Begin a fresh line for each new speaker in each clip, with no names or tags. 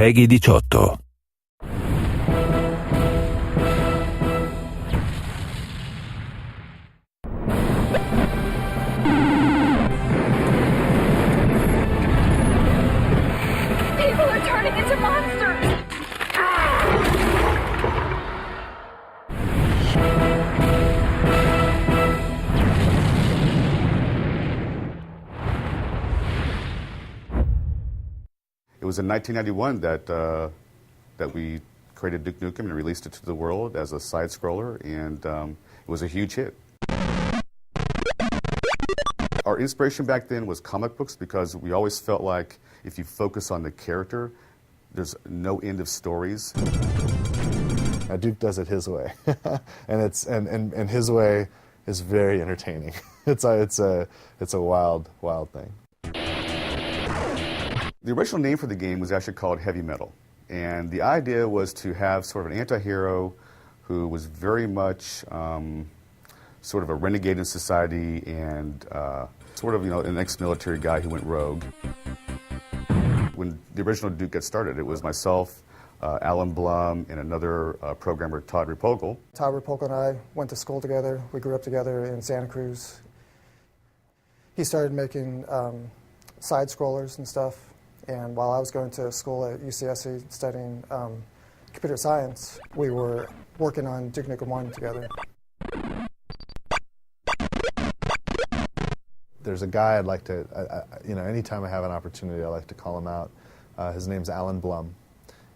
PEGI 18.
People are turning into monsters!
It was in 1991 that we created Duke Nukem and released it to the world as a side-scroller, and it was a huge hit. Our inspiration back then was comic books because we always felt like if you focus on the character, there's no end of stories.
Duke does it his way, and his way is very entertaining. It's a wild thing.
The original name for the game was actually called Heavy Metal, and the idea was to have sort of an anti-hero who was very much sort of a renegade in society and sort of, an ex-military guy who went rogue. When the original Duke got started, it was myself, Alan Blum, and another programmer, Todd Repogel.
Todd Repogel and I went to school together. We grew up together in Santa Cruz. He started making side-scrollers and stuff, and while I was going to school at UCSC studying computer science, we were working on Duke Nukem 1 together.
There's a guy I'd like to, anytime I have an opportunity, I like to call him out. His name's Alan Blum.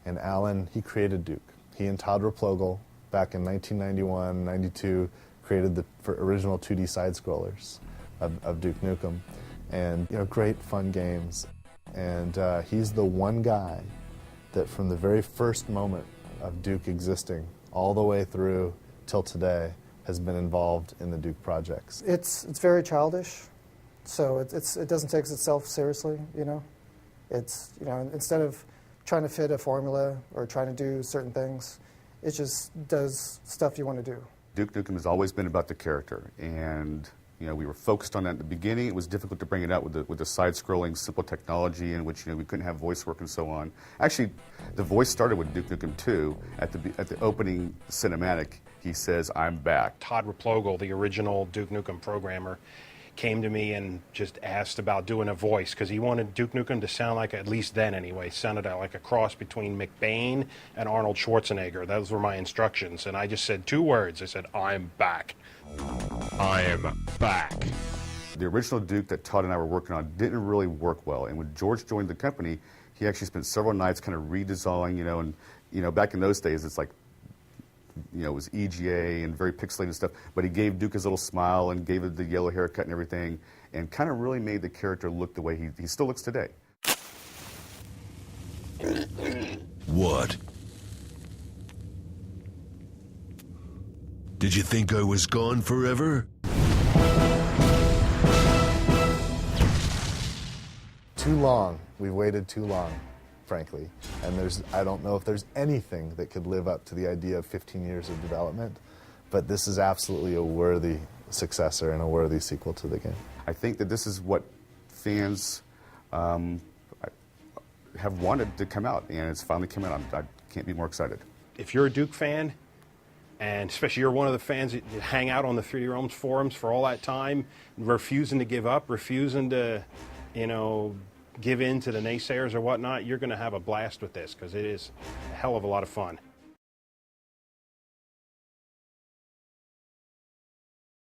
And Alan, he created Duke. He and Todd Repogel, back in 1991, 92, created the original 2D side-scrollers of Duke Nukem. And, great fun games. And he's the one guy that from the very first moment of Duke existing, all the way through till today, has been involved in the Duke projects.
It's very childish. So it doesn't take itself seriously, It's, instead of trying to fit a formula or trying to do certain things, it just does stuff you want to do.
Duke Nukem has always been about the character, and we were focused on that at the beginning. It was difficult to bring it out with the side-scrolling, simple technology in which we couldn't have voice work and so on. Actually, the voice started with Duke Nukem 2. At the opening cinematic, he says, "I'm back."
Todd Repogel, the original Duke Nukem programmer, came to me and just asked about doing a voice because he wanted Duke Nukem to sound like, at least then anyway, sounded like a cross between McBain and Arnold Schwarzenegger. Those were my instructions, and I just said 2 words. I said, "I'm back." I am back.
The original Duke that Todd and I were working on didn't really work well, and when George joined the company, he actually spent several nights kind of redesigning, and back in those days, it's like, it was EGA and very pixelated stuff, but he gave Duke his little smile and gave it the yellow haircut and everything, and kind of really made the character look the way he still looks today.
What? Did you think I was gone forever?
Too long. We've waited too long, frankly. And I don't know if there's anything that could live up to the idea of 15 years of development, but this is absolutely a worthy successor and a worthy sequel to the game.
I think that this is what fans have wanted to come out, and it's finally come out. I can't be more excited.
If you're a Duke fan, and especially you're one of the fans that hang out on the 3D Realms forums for all that time, refusing to give up, refusing to, give in to the naysayers or whatnot, you're going to have a blast with this because it is a hell of a lot of fun.